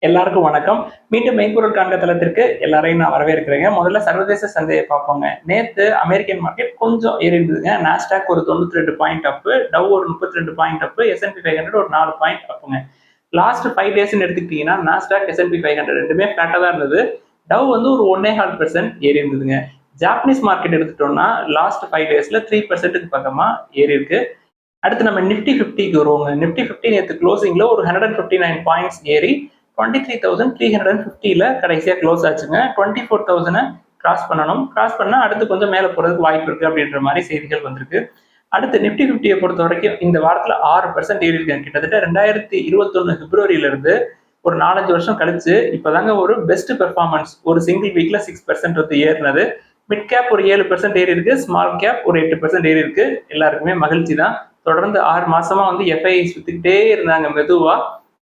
எல்லாருக்கும் வணக்கம். மீண்டும் மெய்ப்பொருள் காண்க தளத்திற்கு எல்லாரையும் நான் வரவேற்கிறேங்க. முதல்ல சர்வதேச சந்தையை பார்ப்போங்க. நேத்து அமெரிக்கன் மார்க்கெட் கொஞ்சம் ஏறி இருந்ததுங்க. நாஸ்டாக் ஒரு 92 பாயிண்ட் அப்பு, டவ் ஒரு 32 பாயிண்ட் அப்பு, S&P 500 ஒரு 4 பாயிண்ட் அப்புங்க. லாஸ்ட் 5 டேஸ்ன்னு எடுத்துக்கிட்டீங்கன்னா, நாஸ்டாக், S&P 500 2மே ஃபிளாட்டா தான் இருந்தது. டவ் வந்து ஒரு 1.25% ஏறி இருந்ததுங்க. ஜாப்பனீஸ் மார்க்கெட் எடுத்துட்டோம்னா, லாஸ்ட் 5 டேஸ்ல 3%க்கு பக்கமா ஏறி இருக்கு. அடுத்து நம்ம நிஃப்டி 50க்கு வருவோங்க. நிஃப்டி 50 நேத்து குளோசிங்ல ஒரு 159 பாயிண்ட்ஸ் ஏறி 23,350ல கடைசியா க்ளோஸ் ஆச்சுங்க. 24,000 கிராஸ் பண்ணணும். கிராஸ் பண்ணா அடுத்து கொஞ்சம் மேல போறதுக்கு வாய்ப்பு இருக்கு அப்படின்ற மாதிரி செய்திகள் வந்திருக்கு. அடுத்து நிஃப்டி 50யை பொறுத்த வரைக்கும் இந்த வாரத்துல 6% ஏறி இருக்காங்க. கிட்டத்தட்ட 2021 பிப்ரவரியில இருந்து ஒரு 4-5 வருஷம் கழிச்சு இப்பதாங்க ஒரு பெஸ்ட் பெர்ஃபார்மன்ஸ். ஒரு சிங்கிள் வீக்ல 6% வந்து ஏறினது. மிட் கேப் ஒரு 7% ஏறி இருக்கு. ஸ்மால் கேப் ஒரு 8% ஏறி இருக்கு. எல்லாருக்குமே மகிழ்ச்சி தான். தொடர்ந்து 6 மாசமா வந்து எஃப்ஐஐஸ் வித்துக்கிட்டே இருந்தாங்க மெதுவா.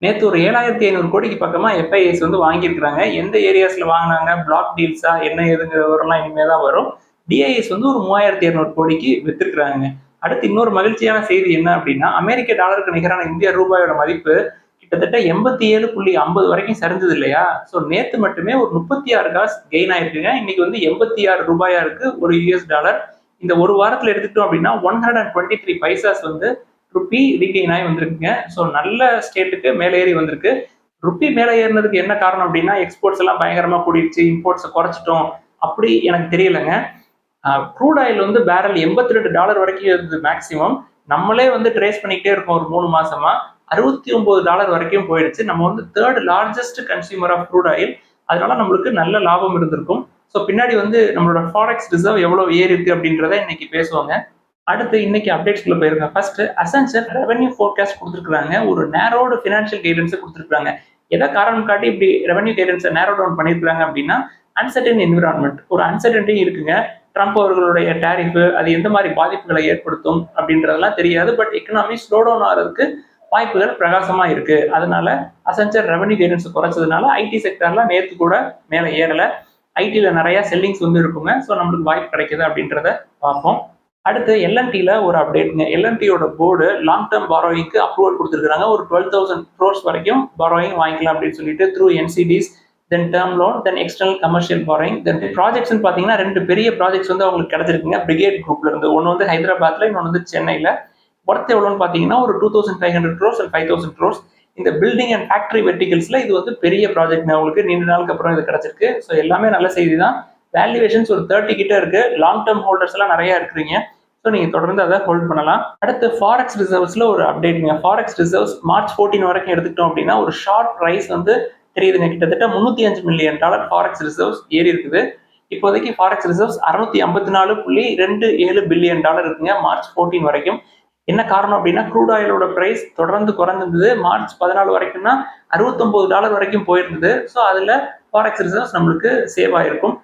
நேத்து ஒரு 7,500 கோடிக்கு பக்கமா எஃப்ஐஐஸ் வந்து வாங்கியிருக்கிறாங்க. எந்த ஏரியாஸ்ல வாங்கினாங்க, பிளாக் டீல்ஸா, என்ன ஏதுங்கிற விவரம்லாம் இனிமே தான் வரும். டிஐஎஸ் வந்து ஒரு 3,200 கோடிக்கு வித்திருக்கிறாங்க. அடுத்து இன்னொரு மகிழ்ச்சியான செய்தி என்ன அப்படின்னா, அமெரிக்க டாலருக்கு நிகரான இந்திய ரூபாயோட மதிப்பு கிட்டத்தட்ட 87.50 வரைக்கும் சரிஞ்சது இல்லையா? ஸோ நேத்து மட்டுமே ஒரு 36 காசு கெயின் ஆயிருக்குங்க. இன்னைக்கு வந்து 86 ரூபாயா இருக்கு ஒரு யூஎஸ் டாலர். இந்த ஒரு வாரத்துல எடுத்துக்கிட்டோம் அப்படின்னா 123 பைசாஸ் வந்து ருப்பி ரீகெயின் ஆகி வந்திருக்குங்க. ஸோ நல்ல ஸ்டேட்டுக்கு மேலே ஏறி வந்திருக்கு. ருப்பி மேலே ஏறினதுக்கு என்ன காரணம் அப்படின்னா, எக்ஸ்போர்ட்ஸ் எல்லாம் பயங்கரமா கூடிருச்சு, இம்போர்ட்ஸை குறைச்சிட்டோம் அப்படி எனக்கு தெரியலைங்க. க்ரூட் ஆயில் வந்து பேரல் $82 வரைக்கும் இருந்தது மேக்சிமம். நம்மளே வந்து ட்ரேஸ் பண்ணிக்கிட்டே இருக்கோம் ஒரு 3 மாசமா. $69 வரைக்கும் போயிடுச்சு. நம்ம வந்து third largest consumer of crude oil. அதனால நம்மளுக்கு நல்ல லாபம் இருந்திருக்கும். ஸோ பின்னாடி வந்து நம்மளோட ஃபாரெக்ஸ் ரிசர்வ் எவ்வளவு ஏறி இருக்கு அப்படின்றத இன்னைக்கு பேசுவாங்க. அடுத்து இன்னைக்கு அப்டேட்ஸ்குள்ள போயிருங்க. ஃபர்ஸ்ட் அசென்சர் ரெவென்யூ ஃபோர்காஸ்ட் கொடுத்துருக்காங்க. ஒரு நேரோடு ஃபினான்ஷியல் கைடன்ஸ் கொடுத்துருக்காங்க. எதை காரணம் காட்டி இப்படி ரெவென்யூ கைடன்ஸை நேரோ டவுன் பண்ணியிருக்காங்க அப்படின்னா, அன்சர்டன் என்விரான்மெண்ட், ஒரு அன்சர்டன்டி இருக்குங்க. ட்ரம்ப் அவர்களுடைய டேரிஃப் அது எந்த மாதிரி பாதிப்புகளை ஏற்படுத்தும் அப்படின்றதெல்லாம் தெரியாது. பட் எக்கனாமி ஸ்லோ டவுன் ஆகிறதுக்கு வாய்ப்புகள் பிரகாசமா இருக்கு. அதனால அசென்சர் ரெவென்யூ கைடன்ஸ் குறைச்சதுனால ஐடி செக்டர்லாம் நேற்று கூட மேலே ஏறல. ஐடில நிறைய செல்லிங்ஸ் வந்து இருக்குங்க. ஸோ நம்மளுக்கு வாய்ப்பு கிடைக்குது அப்படின்றத பார்ப்போம். அடுத்து எல்என்டில ஒரு அப்டேட்ங்க. எல்என்டியோட போர்டு லாங் டேர்ம் பாரோயிங்க்கு அப்ரூவல் கொடுத்துருக்காங்க. ஒரு 12,000 crores வரைக்கும் பாரோயிங் வாங்கிக்கலாம் அப்படின்னு சொல்லிட்டு த்ரூ என்சிடிஸ், தென் டேர்ம் லோன், தென் எக்ஸ்டர்னல் கமர்ஷியல் பாரோயிங், தென் ப்ராஜெக்ட்ஸ் பார்த்தீங்கன்னா 2 பெரிய ப்ராஜெக்ட்ஸ் வந்து அவங்களுக்கு கிடைச்சிருக்குங்க பிரிகேட் குரூப்ல இருந்து. ஒன்று வந்து ஹைதராபாத்ல, இன்னொன்று வந்து சென்னையில. ஒர்த் எவ்வளோன்னு பார்த்தீங்கன்னா ஒரு 2,500 crores and 5,000 crores. இந்த பில்டிங் அண்ட் ஃபேக்டரி வெர்டிகல்ஸ்ல இது வந்து பெரிய ப்ராஜெக்ட் அவங்களுக்கு நீண்ட நாளுக்கு அப்புறம் இது கிடைச்சிருக்கு. ஸோ எல்லாமே நல்ல செய்தி தான். வேல்யூவேஷன்ஸ் ஒரு 30 கிட்ட இருக்கு. லாங் டேர்ம் ஹோல்டர்ஸ் எல்லாம் நிறைய இருக்கிறீங்க. ஸோ நீங்க தொடர்ந்து அதை ஹோல்ட் பண்ணலாம். அடுத்து ஃபாரெக்ஸ் ரிசர்வ்ஸ்ல ஒரு அப்டேட்ங்க. ஃபாரெக்ஸ் ரிசர்வ்ஸ் மார்ச் 14 வரைக்கும் எடுத்துக்கிட்டோம் அப்படின்னா ஒரு ஷார்ட் ரைஸ் வந்து தெரியுதுங்க. கிட்டத்தட்ட $305 மில்லியன் ஃபாரெக்ஸ் ரிசர்வ்ஸ் ஏறி இருக்குது. இப்போதைக்கு ஃபாரெக்ஸ் ரிசர்வ்ஸ் $654.27 பில்லியன் இருக்குங்க மார்ச் 14 வரைக்கும். என்ன காரணம் அப்படின்னா, க்ரூட் ஆயிலோட பிரைஸ் தொடர்ந்து குறைஞ்சிருந்தது. மார்ச் 14 வரைக்கும்னா $69 வரைக்கும் போயிருந்தது. ஸோ அதுல ஃபாரெக்ஸ் ரிசர்வ்ஸ் நம்மளுக்கு சேவ் ஆயிருக்கும்.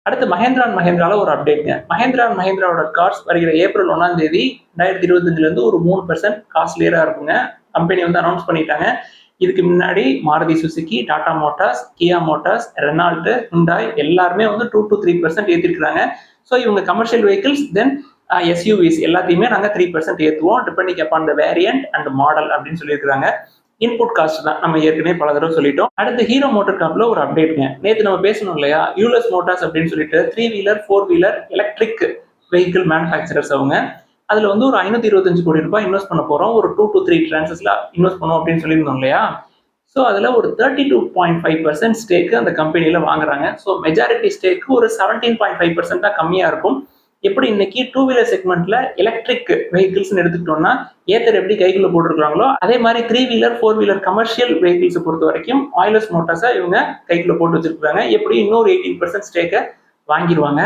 அடுத்து மஹேந்திரா அண்ட் மஹேந்திரால ஒரு அப்டேட்ங்க. மஹேந்திரா அண்ட் மஹேந்திராவோட கார்ஸ் வருகிற ஏப்ரல் 1 2025 இருந்து ஒரு 3% காஸ்ட்லியரா இருக்குங்க. கம்பெனி வந்து அனௌன்ஸ் பண்ணிட்டாங்க. இதுக்கு முன்னாடி Maruti Suzuki, Tata Motors, Kia Motors, Renault, Hyundai எல்லாருமே வந்து 2 to 3% ஏற்றிருக்காங்க. ஸோ இவங்க கமர்ஷியல் வெஹிக்கிள்ஸ் தென் எஸ்யூவிஸ் எல்லாத்தையுமே நாங்கள் 3% ஏற்றுவோம் depending upon the variant and model அப்படின்னு சொல்லியிருக்காங்க. இன்புட் காஸ்ட் தான் நம்ம ஏற்கனவே பல தடவை சொல்லிட்டோம். அடுத்து ஹீரோ மோட்டர் காப்ல ஒரு அப்டேட்ங்க. நேற்று நம்ம பேசணும் இல்லையா, யூஎஸ் மோட்டார்ஸ் அப்படின்னு சொல்லிட்டு 3 wheeler 4 wheeler electric vehicle manufacturers அவங்க. அதுல வந்து ஒரு 525 கோடி ரூபாய் இன்வெஸ்ட் பண்ண போறோம். ஒரு 2 to 3 டிரான்சஸ்ல இன்வெஸ்ட் பண்ணுவோம் அப்படின்னு சொல்லியிருந்தோம் இல்லையா. ஸோ அதுல ஒரு 32.5% ஸ்டேக்கு அந்த கம்பெனியில வாங்குறாங்க. ஸோ மெஜாரிட்டி ஸ்டேக்கு ஒரு 17.5% தான் கம்மியா இருக்கும். எப்படி இன்னைக்கு 2 வீலர் செக்மெண்ட்ல எலக்ட்ரிக் வெஹிக்கிள்ஸ் எடுத்துக்கிட்டோம்னா ஏத்தர் எப்படி கைக்குள்ள போட்டுருக்காங்களோ அதே மாதிரி 3 வீலர் 4 வீலர் கமர்ஷியல் வெஹிக்கிள்ஸ் பொறுத்த வரைக்கும் ஆயிலஸ் மோட்டார்ஸை இவங்க கைக்குள்ள போட்டு வச்சிருக்காங்க. எப்படி இன்னொரு 18% ஸ்டேக்கை வாங்கிடுவாங்க.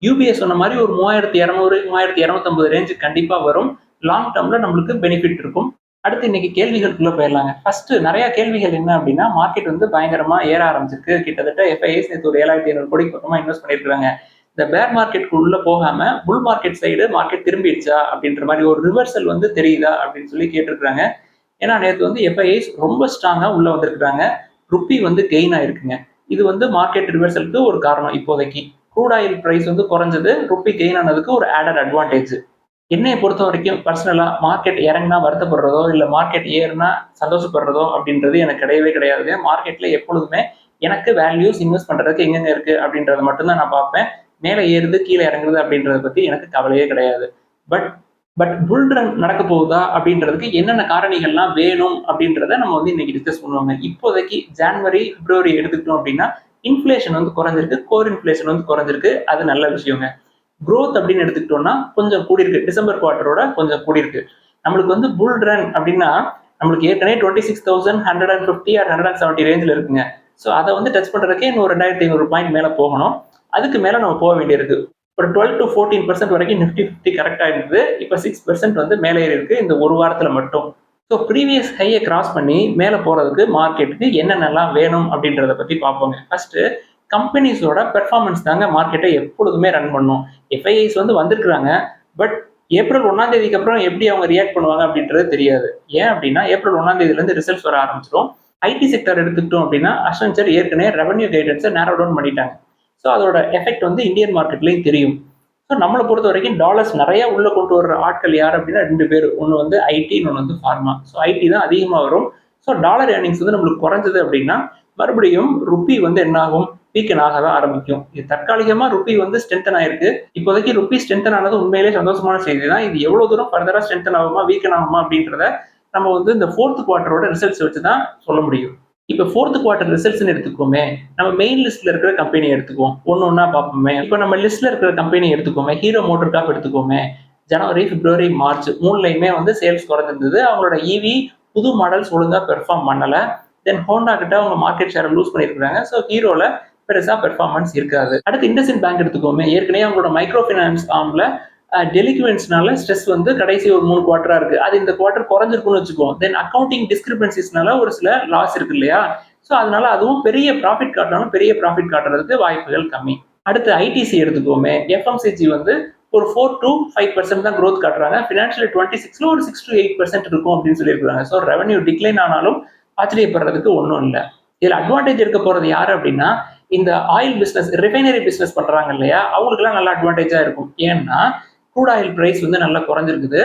யூபிஎஸ் சொன்ன மாதிரி ஒரு 3,200 3,250 ரேஞ்சு கண்டிப்பா வரும். லாங் டேர்ம்ல நம்மளுக்கு பெனிஃபிட் இருக்கும். அடுத்து இன்னைக்கு கேள்விகளுக்குள்ள போயிடலாங்க. ஃபர்ஸ்ட் நிறைய கேள்விகள் என்ன அப்படின்னா, மார்க்கெட் வந்து பயங்கரமா ஏற ஆரம்பிச்சிருக்கு. கிட்டத்தட்ட எஃப்ஐஎஸ் நேற்று ஒரு 7,500 கோடிக்கு பக்கமா இன்வெஸ்ட் பண்ணிருக்காங்க. இந்த பேர் மார்க்கெட் உள்ள போகாம புல் மார்க்கெட் சைடு மார்க்கெட் திரும்பிடுச்சா அப்படின்ற மாதிரி ஒரு ரிவர்சல் வந்து தெரியுதா அப்படின்னு சொல்லி கேட்டிருக்காங்க. ஏன்னா நேற்று வந்து எஃப்ஐஎஸ் ரொம்ப ஸ்ட்ராங்கா உள்ள வந்திருக்காங்க. ருப்பி வந்து கெயின் ஆயிருக்குங்க. இது வந்து மார்க்கெட் ரிவர்சலுக்கு ஒரு காரணம். இப்போதைக்கு க்ரூட் ஆயில் பிரைஸ் வந்து குறைஞ்சது, ருப்பி கெயின் ஆனதுக்கு ஒரு ஆடட் அட்வான்டேஜ். என்னைய பொறுத்த வரைக்கும் பர்சனலா மார்க்கெட் இறங்குனா வருத்தப்படுறதோ, இல்ல மார்க்கெட் ஏறுனா சந்தோஷப்படுறதோ அப்படின்றது எனக்கு கிடையவே கிடையாதுங்க. மார்க்கெட்ல எப்பொழுதுமே எனக்கு வேல்யூஸ் இன்வெஸ்ட் பண்றதுக்கு எங்கெங்க இருக்கு அப்படின்றத மட்டும் தான் நான் பார்ப்பேன். மேல ஏறுது, கீழ இறங்குது அப்படின்றத பத்தி எனக்கு கவலையே கிடையாது. பட் பட் புல் ரன் நடக்க போகுதா அப்படின்றதுக்கு என்னென்ன காரணிகள்லாம் வேணும் அப்படின்றத நம்ம வந்து இன்னைக்கு டிஸ்கஸ் பண்ணுவாங்க. இப்போதைக்கு ஜான்வரி, பிப்ரவரி எடுத்துக்கிட்டோம் அப்படின்னா, இன்ஃப்ளேஷன் வந்து குறைஞ்சிருக்கு. கோர் இன்ஃப்ளேஷன் வந்து குறைஞ்சிருக்கு. அது நல்ல விஷயங்க. குரோத் அப்படின்னு எடுத்துக்கிட்டோம்னா கொஞ்சம் கூடியிருக்கு. டிசம்பர் குவார்ட்டரோட கொஞ்சம் கூடியிருக்கு. நம்மளுக்கு வந்து புல் ரன் அப்படின்னா நம்மளுக்கு ஏற்கனவே 26,150 ஆர் 170 ரேஞ்சில் இருக்குங்க. ஸோ அதை வந்து டச் பண்றதுக்கே இன்னும் 2,500 பாயிண்ட் மேல போகணும். அதுக்கு மேல நம்ம போக வேண்டியிருக்கு. ஒரு 12 to 14% வரைக்கும் நிஃப்டி 50 கரெக்டா இருந்தது. இப்போ 6% வந்து மேலே ஏறி இருக்கு இந்த ஒரு வாரத்துல மட்டும். ஸோ ப்ரீவியஸ் ஹையை கிராஸ் பண்ணி மேலே போறதுக்கு மார்க்கெட்டுக்கு என்னென்னலாம் வேணும் அப்படின்றத பத்தி பார்ப்போங்க. ஃபர்ஸ்ட் கம்பெனிஸோட பெர்ஃபார்மன்ஸ் தாங்க மார்க்கெட்டை எப்பொழுதுமே ரன் பண்ணும். எஃப்ஐஐஸ் வந்து வந்திருக்கிறாங்க. பட் ஏப்ரல் 1ஆம் தேதிக்கு அப்புறம் எப்படி அவங்க ரியாக்ட் பண்ணுவாங்க அப்படின்றது தெரியாது. ஏன் அப்படின்னா ஏப்ரல் 1ஆம் தேதியிலேருந்து ரிசல்ட்ஸ் வர ஆரம்பிச்சிடும். ஐடி செக்டர் எடுத்துக்கிட்டோம் அப்படின்னா அசென்ச்சர் ஏற்கனவே ரெவன்யூ கைடன்ஸை நேரோ டவுன் பண்ணிட்டாங்க. ஸோ அதோட எஃபெக்ட் வந்து இந்தியன் மார்க்கெட்லையும் தெரியும். ஸோ நம்மளை பொறுத்த வரைக்கும் டாலர்ஸ் நிறைய உள்ள கொண்டு வர்ற ஆட்கள் யார் அப்படின்னா 2 பேர். ஒன்று வந்து ஐடி, இன்னொன்று வந்து ஃபார்மா. ஸோ ஐடி தான் அதிகமாக வரும். ஸோ டாலர் ஏர்னிங்ஸ் வந்து நம்மளுக்கு குறைஞ்சது அப்படின்னா மறுபடியும் ருப்பி வந்து என்ன ஆகும், வீக்கன் ஆக தான் ஆரம்பிக்கும். இது தற்காலிகமா ருப்பி வந்து ஸ்ட்ரென்தன் ஆயிருக்கு. இப்போதைக்கு ருப்பி ஸ்ட்ரென்தன் ஆனது உண்மையிலேயே சந்தோஷமான செய்தி தான். இது எவ்வளவு தூரம் ஃபர்தரா ஸ்ட்ரென்தன் ஆகுமா, வீக்கன் ஆகுமா அப்படின்றத நம்ம வந்து இந்த 4th குவார்ட்டரோட ரிசல்ட்ஸ் வச்சு தான் சொல்ல முடியும். இப்போ 4th குவார்ட்டர் ரிசல்ட்ஸ்னு எடுத்துக்கோமே, நம்ம மெயின் லிஸ்ட்ல இருக்கிற கம்பெனி எடுத்துக்குவோம். ஒன்று ஒன்றா பார்ப்போமே. இப்போ நம்ம லிஸ்ட்ல இருக்கிற கம்பெனி எடுத்துக்கோமே, ஹீரோ மோட்டர் காப் எடுத்துக்கோமே. ஜனவரி, பிப்ரவரி, மார்ச் 3லையுமே வந்து சேல்ஸ் குறைஞ்சிருந்தது. அவங்களோட இவி புது மாடல்ஸ் ஒழுங்கா பெர்ஃபார்ம் பண்ணல. தென் ஹோண்டா கிட்ட அவங்க மார்க்கெட் ஷேர் லூஸ் பண்ணியிருக்காங்க. ஸோ ஹீரோல பெருசா பெர்ஃபார்மன்ஸ் இருக்காது. அடுத்து இண்டஸ்இண்ட் பேங்க் எடுத்துக்கோமே. ஏற்கனவே அவங்களோட மைக்ரோ ஃபைனான்ஸ் ஆர்ம்ல டெலிக்வன்ஸ்னால ஸ்ட்ரெஸ் வந்து கடைசி ஒரு 3 குவார்ட்டரா இருக்கு. அது இந்த குவார்ட்டர் குறைஞ்சிருக்குன்னு வச்சுக்குவோம். தென் அக்கௌண்டிங் டிஸ்கிரிபன்சிஸ்னால ஒரு சில லாஸ் இருக்கு இல்லையா? ஸோ அதனால அதுவும் பெரிய ப்ராஃபிட் காட்டினாலும் பெரிய ப்ராஃபிட் காட்டுறதுக்கு வாய்ப்புகள் கம்மி. அடுத்து ஐடிசி எடுத்துக்கோமே. எஃப்எம்சிஜி வந்து ஒரு 4 to 5% தான் growth காட்டுறாங்க. ஃபினான்ஷியல் 26ல ஒரு 6 to 8% இருக்கும் அப்படின்னு சொல்லியிருக்காங்க. ஸோ ரெவன்யூ டிக்ளைன் ஆனாலும் ஆச்சரியப்படுறதுக்கு ஒன்றும் இல்லை. இதில் அட்வான்டேஜ் இருக்க போறது யாரு அப்படின்னா இந்த ஆயில் பிசினஸ், ரிஃபைனரி பிசினஸ் பண்றாங்க இல்லையா, அவங்களுக்குலாம் நல்ல அட்வான்டேஜா இருக்கும். ஏன்னா க்ரூட் ஆயில் பிரைஸ் வந்து நல்லா குறைஞ்சிருக்குது.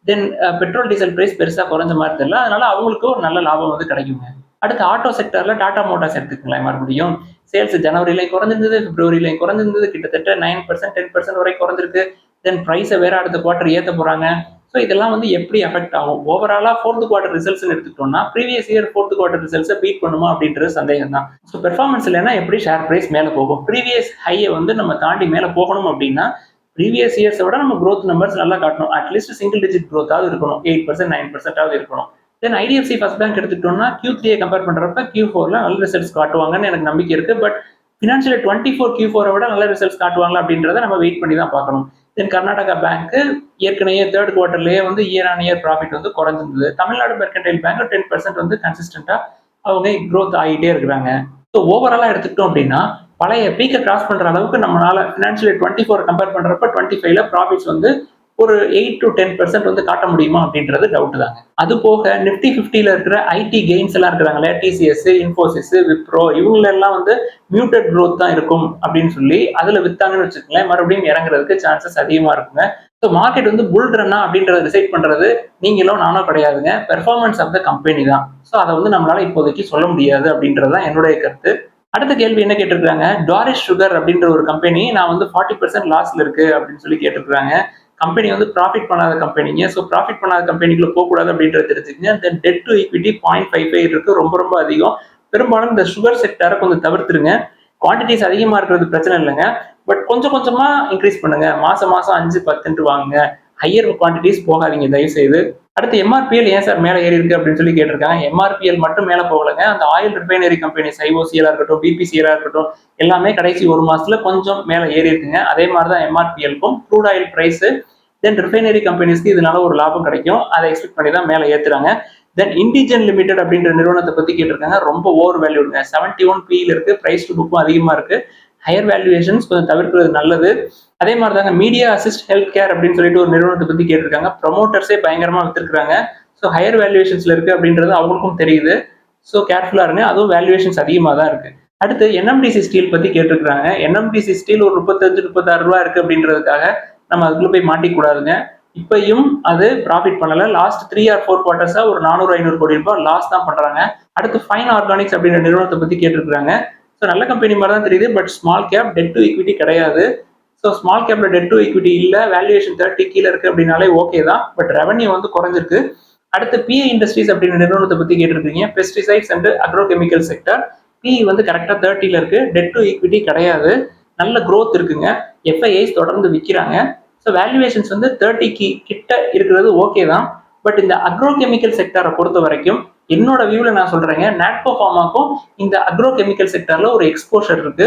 தென் பெட்ரோல் டீசல் பிரைஸ் பெருசா குறைஞ்ச மாதிரி தெரியல. அதனால அவங்களுக்கு ஒரு நல்ல லாபம் வந்து கிடைக்குங்க. அடுத்து ஆட்டோ செக்டர்ல டாடா மோட்டார்ஸ் எடுத்துக்கலாம். மறுபடியும் சேல்ஸ் ஜனவரிலையும் குறைஞ்சிருந்தது, பிப்ரவரிலையும் குறைஞ்சிருந்தது. கிட்டத்தட்ட 9%, 10% வரை குறைஞ்சிருக்கு. தென் பிரைஸை வேற அடுத்த குவார்டர் ஏற்ற போறாங்க. ஸோ இதெல்லாம் வந்து எப்படி அஃபெக்ட் ஆகும்? ஓவராலா 4th குவார்டர் ரிசல்ட்ஸ் எடுத்துக்கிட்டோம்னா ப்ரீவியஸ் இயர் 4th குவார்டர் ரிசல்ட்ஸை பீட் பண்ணுமா அப்படின்றது சந்தேகம் தான். ஸோ பெர்ஃபார்மன்ஸ் இல்லைன்னா எப்படி ஷேர் பிரைஸ் மேலே போகும்? ப்ரீவியஸ் ஹையை வந்து நம்ம தாண்டி மேலே போகணும் அப்படின்னா ப்ரீவியஸ் இயர்ஸை விட நம்ம growth நம்பர்ஸ் நல்லா காட்டணும். அட்லீஸ்ட் சிங்கிள் டிஜிட் growth-ஆவது இருக்கணும். 8%, 9%-ஆவது இருக்கணும். தென் ஐடிஎஃப்சி ஃபர்ஸ்ட் பேங்க் எடுத்துக்கிட்டோம்னா Q3 கம்பேர் பண்றப்ப Q4ல நல்ல ரிசல்ட்ஸ் காட்டுவாங்கன்னு எனக்கு நம்பிக்கை இருக்கு. பட் ஃபினான்ஷியல் 24 Q4 விட நல்ல ரிசல்ட்ஸ் காட்டுவாங்களா அப்படின்றத நம்ம வெயிட் பண்ணி தான் பார்க்கணும். தென் கர்நாடகா பேங்க் ஏற்கனவே 3rd குவார்ட்டர்லேயே வந்து இயர் ஆன் இயர் ப்ராஃபிட் வந்து குறைஞ்சிருந்தது. தமிழ்நாடு மெர்கன்டைல் பேங்க் 10% வந்து கன்சிஸ்டண்டா அவங்க growth ஆகிட்டே இருக்கிறாங்க. ஸோ ஓவராலா எடுத்துக்கிட்டோம் அப்படின்னா பழைய பீக்கை கிராஸ் பண்ற அளவுக்கு நம்மளால ஃபினான்ஷியல் 24 கம்பேர் பண்றப்ப 25ல ப்ராஃபிட்ஸ் வந்து ஒரு 8 to 10% வந்து காட்ட முடியுமா அப்படின்றது டவுட் தாங்க. அது போக நிப்டி 50ல இருக்கிற ஐடி கெயின்ஸ் எல்லாம் இருக்கிறாங்களே, டிசிஎஸ், இன்ஃபோசிஸ், விப்ரோ, இவங்க எல்லாம் வந்து மியூட்டட் growth தான் இருக்கும் அப்படின்னு சொல்லி அதுல வித்தாங்கன்னு வச்சுக்கோங்களேன், மறுபடியும் இறங்குறதுக்கு சான்சஸ் அதிகமா இருக்குங்க. ஸோ மார்க்கெட் வந்து புல் ரன்னா அப்படின்றத டிசைட் பண்றது நீங்களும் நானும் கிடையாதுங்க. பெர்ஃபார்மன்ஸ் ஆஃப் த கம்பெனி தான். ஸோ அதை வந்து நம்மளால இப்போதைக்கு சொல்ல முடியாது அப்படின்றது தான் என்னுடைய கருத்து. அடுத்த கேள்வி என்ன கேட்டிருக்காங்க, டாரிஷ் சுகர் அப்படின்ற ஒரு கம்பெனி நான் வந்து 40% லாஸ்ல இருக்கு அப்படின்னு சொல்லி கேட்டிருக்காங்க. கம்பெனி வந்து ப்ராஃபிட் பண்ணாத கம்பெனிங்க. ஸோ ப்ராஃபிட் பண்ணாத கம்பெனிக்குள்ள போகக்கூடாது அப்படின்றத தெரிஞ்சுக்கங்க. தென் டெட் டு ஈக்விட்டி 0.55 இருக்கு, ரொம்ப ரொம்ப அதிகம். பெரும்பாலும் இந்த சுகர் செக்டரை கொஞ்சம் தவிர்த்துருங்க. குவான்டிட்டிஸ் அதிகமா இருக்கிறது பிரச்சனை இல்லைங்க. பட் கொஞ்சம் கொஞ்சமா இன்க்ரீஸ் பண்ணுங்க. மாசம் மாசம் 5, 10 வாங்குங்க. ஹையர் குவான்டிட்டிஸ் போகாதீங்க தயவு செய்து. அடுத்து எம்ஆர்பிஎல் ஏன் சார் மேலே ஏறி இருக்கு அப்படின்னு சொல்லி கேட்டிருக்காங்க. எம்ஆர்பிஎல் மட்டும் மேலே போகலைங்க. அந்த ஆயில் ரிஃபைனரி கம்பெனிஸ் ஐஓசிஎலா இருக்கட்டும், பிபிசிஎலா இருக்கட்டும், எல்லாமே கடைசி ஒரு மாசத்துல கொஞ்சம் மேலே ஏறி இருக்குங்க. அதே மாதிரி தான் எம்ஆர்பிஎல்க்கும் க்ரூட் ஆயில் பிரைஸ், தென் ரிஃபைனரி கம்பெனிஸ்க்கு இதனால ஒரு லாபம் கிடைக்கும். அதை எக்ஸ்பெக்ட் பண்ணி தான் மேலே ஏத்துறாங்க. தென் இண்டிஜன் லிமிடெட் அப்படின்ற நிறுவனத்தை பத்தி கேட்டிருக்காங்க. ரொம்ப ஓவர் வேல்யூடுங்க. 71 PE இருக்கு. பிரைஸ் டு புக்கும் அதிகமா இருக்கு. ஹையர் வேல்யூவேஷன்ஸ் கொஞ்சம் தவிர்க்கிறது நல்லது. அதே மாதிரி தாங்க மீடியா அசிஸ்ட் ஹெல்த் கேர் அப்படின்னு சொல்லிட்டு ஒரு நிறுவனத்தை பத்தி கேட்டிருக்காங்க. ப்ரொமோட்டர்ஸே பயங்கரமா வித்துருக்காங்க. ஸோ ஹையர் வேல்யூவேஷன்ஸ்ல இருக்கு அப்படின்றது அவங்களுக்கும் தெரியுது. ஸோ கேர்ஃபுல்லா இருங்க. அதுவும் வேல்யூவேஷன்ஸ் அதிகமாக தான் இருக்கு. அடுத்து என்எம்டிசி ஸ்டீல் பத்தி கேட்டிருக்காங்க. என்எம்டிசி ஸ்டீல் ஒரு 35, 36 ரூபா இருக்கு அப்படின்றதுக்காக நம்ம அதுக்குள்ள போய் மாட்டிக்கூடாதுங்க. இப்பயும் அது ப்ராஃபிட் பண்ணல. லாஸ்ட் 3 ஆர் 4 குவார்ட்டர்ஸா ஒரு 400-500 கோடி ரூபாய் லாஸ் தான் பண்றாங்க. அடுத்து ஃபைன் ஆர்கானிக்ஸ் அப்படின்ற நிறுவனத்தை பத்தி கேட்டிருக்காங்க. ஸோ நல்ல கம்பெனி மாதிரி தான் தெரியுது. But small cap, debt to equity கிடையாது. ஸோ ஸ்மால் கேப்ல டெட் டு ஈக்விட்டி இல்ல, வேல்யூவேஷன் 30 கீழே இருக்கு அப்படின்னாலே ஓகே தான். பட் ரெவன்யூ வந்து குறைஞ்சிருக்கு. அடுத்து பிஏ இண்டஸ்ட்ரீஸ் அப்படின்ற நிறுவனத்தை பத்தி கேட்டிருக்கீங்க. Pesticides and agrochemical sector. PE வந்து கரெக்டா 30ல இருக்கு. டெட் டு ஈக்விட்டி கிடையாது. நல்ல growth இருக்குங்க. எஃப்ஐஐஸ் தொடர்ந்து விற்கிறாங்க. ஸோ வேல்யூவேஷன்ஸ் வந்து 30 கிட்ட இருக்கிறது ஓகே தான். பட் இந்த அக்ரோகெமிக்கல் செக்டரை பொறுத்த வரைக்கும் என்னோட வியூல நான் சொல்றேங்க, நாட்கோ ஃபார்மாக்கும் இந்த அக்ரோகெமிக்கல் செக்டர்ல ஒரு எக்ஸ்போஷர் இருக்கு.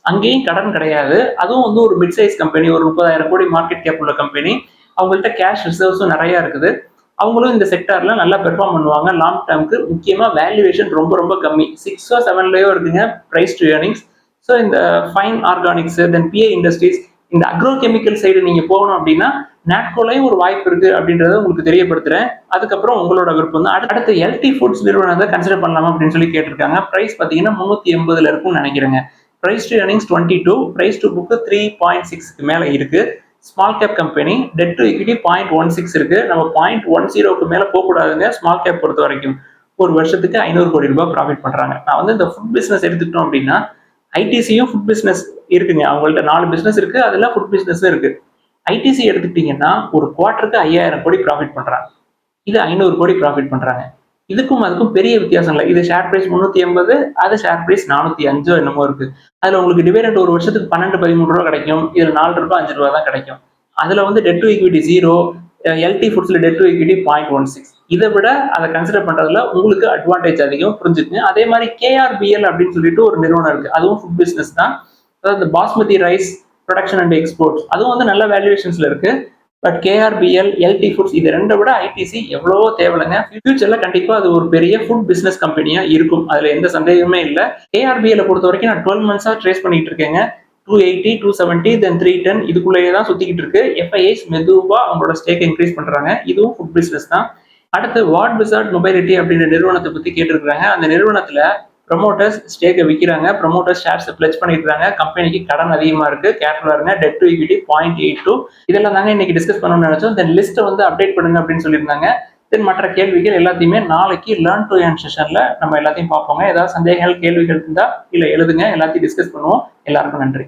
அங்கேயும் கடன் கிடையாது. அதுவும் வந்து ஒரு மிட் சைஸ் கம்பெனி, ஒரு 30,000 கோடி மார்க்கெட் கேப் உள்ள கம்பெனி. அவங்கள்ட்ட கேஷ் ரிசர்வ்ஸும் நிறைய இருக்குது. அவங்களும் இந்த செக்டர்ல நல்லா பெர்ஃபார்ம் பண்ணுவாங்க லாங் டேர்முக்கு. முக்கியமா வேல்யூவேஷன் ரொம்ப ரொம்ப கம்மி, 6 or 7 இருக்குங்க பிரைஸ் டு ஏர்னிங்ஸ். ஸோ இந்த fine organics, then PI industries, இந்த அக்ரோகெமிக்கல் சைடு நீங்க போகணும் அப்படின்னா நாட்கோலையும் ஒரு வாய்ப்பு இருக்கு அப்படின்றத உங்களுக்கு தெரியப்படுத்துறேன். அதுக்கப்புறம் உங்களோட விருப்பம் தான். அடுத்து எல்டி ஃபுட்ஸ் நிறுவனத்தை கன்சிடர் பண்ணலாமா அப்படின்னு சொல்லி கேட்டிருக்காங்க. பிரைஸ் பார்த்தீங்கன்னா 380 இருக்கும்னு நினைக்கிறேங்க. Price to earnings 22, price to book 3.6க்கு மேல இருக்கு. Small cap company, debt to equity 0.16 இருக்கு. நம்ம 0.10க்கு மேல போகக்கூடாதுங்க ஸ்மால் கேப் பொறுத்த வரைக்கும். ஒரு வருஷத்துக்கு 500 கோடி ரூபாய் ப்ராஃபிட் பண்றாங்க. நான் வந்து இந்த ஃபுட் பிசினஸ் எடுத்துக்கிட்டோம் அப்படின்னா ஐடிசியும் ஃபுட் பிசினஸ் இருக்குங்க. அவங்கள்ட்ட 4 பிசினஸ் இருக்கு, அதுல ஃபுட் பிசினஸ் இருக்கு. ஐடிசி எடுத்துக்கிட்டீங்கன்னா ஒரு குவார்டருக்கு 5000 கோடி ப்ராஃபிட் பண்றாங்க. இது 500 கோடி ப்ராஃபிட் பண்றாங்க. இதுக்கும் அதுக்கும் பெரிய வித்தியாசம் இல்லை. இது ஷேர் பிரைஸ் 380, அது ஷேர் பிரைஸ் 405 என்னமோ இருக்கு. அதுல உங்களுக்கு டிவிடெண்ட் ஒரு வருஷத்துக்கு 12-13 ரூபா கிடைக்கும். இதுல 4 ரூபாய் 5 ரூபா தான் கிடைக்கும். அதுல வந்து டெட் டு ஈக்விட்டி 0, எல்டி ஃபுட்ஸ்ல டெட் டு ஈக்விட்டி 0.16. இதை விட அதை கன்சிடர் பண்றதுல உங்களுக்கு அட்வான்டேஜ் அதிகம், புரிஞ்சுக்குங்க. அதே மாதிரி கேஆர்பிஎல் அப்படின்னு சொல்லிட்டு ஒரு நிறுவனம் இருக்கு. அதுவும் ஃபுட் பிசினஸ் தான். அதாவது basmati rice production and exports, அதுவும் வந்து நல்ல வேல்யூவேஷன்ஸ்ல இருக்கு. பட் கேஆர்பிஎல், எல்டி ஃபுட்ஸ் இது ரெண்டை விட ஐடிசி எவ்வளவோ தேவையில்லைங்க. ஃபியூச்சர்ல கண்டிப்பா அது ஒரு பெரிய ஃபுட் பிசினஸ் கம்பெனியா இருக்கும், அதுல எந்த சந்தேகமே இல்லை. கேஆர்பிஎல் பொறுத்த வரைக்கும் நான் 12 மந்த்ஸா ட்ரேஸ் பண்ணிட்டு இருக்கேங்க. 280, 270, தென் 310 இதுக்குள்ளேயே தான் சுத்திக்கிட்டு இருக்கு. எஃப்ஐஐஸ் மெதுவா அவங்களோட ஸ்டேக் இன்க்ரீஸ் பண்றாங்க. இதுவும் ஃபுட் பிசினஸ் தான். அடுத்து வாட் விசார்ட் மொபைலிட்டி அப்படின்ற நிறுவனத்தை பத்தி கேட்டிருக்காங்க. அந்த நிறுவனத்துல ப்ரொமோட்டர்ஸ் ஸ்டேக்கை விற்கிறாங்க, ப்ரொமோட்டர்ஸ் ஷேர்ஸ் பிளட்ஜ் பண்ணிருக்காங்க. கம்பெனிக்கு கடன் அதிகமா இருக்கு, கேர்ஃபுல்லா இருங்க. Debt to equity 0.82. இதெல்லாம் தாங்க இன்னைக்கு டிஸ்கஸ் பண்ணணும்னு நினைச்சோம். தென் லிஸ்ட்டை வந்து அப்டேட் பண்ணுங்க அப்படின்னு சொல்லியிருந்தாங்க. தென் மற்ற கேள்விகள் எல்லாத்தையுமே நாளைக்கு லேர்ன் டு ஏர்ன் செஷன்ல நம்ம எல்லாத்தையும் பார்ப்போங்க. ஏதாவது சந்தேகங்கள், கேள்விகள் இருந்தா இல்ல எழுதுங்க, எல்லாத்தையும் டிஸ்கஸ் பண்ணுவோம். எல்லாருக்கும் நன்றி.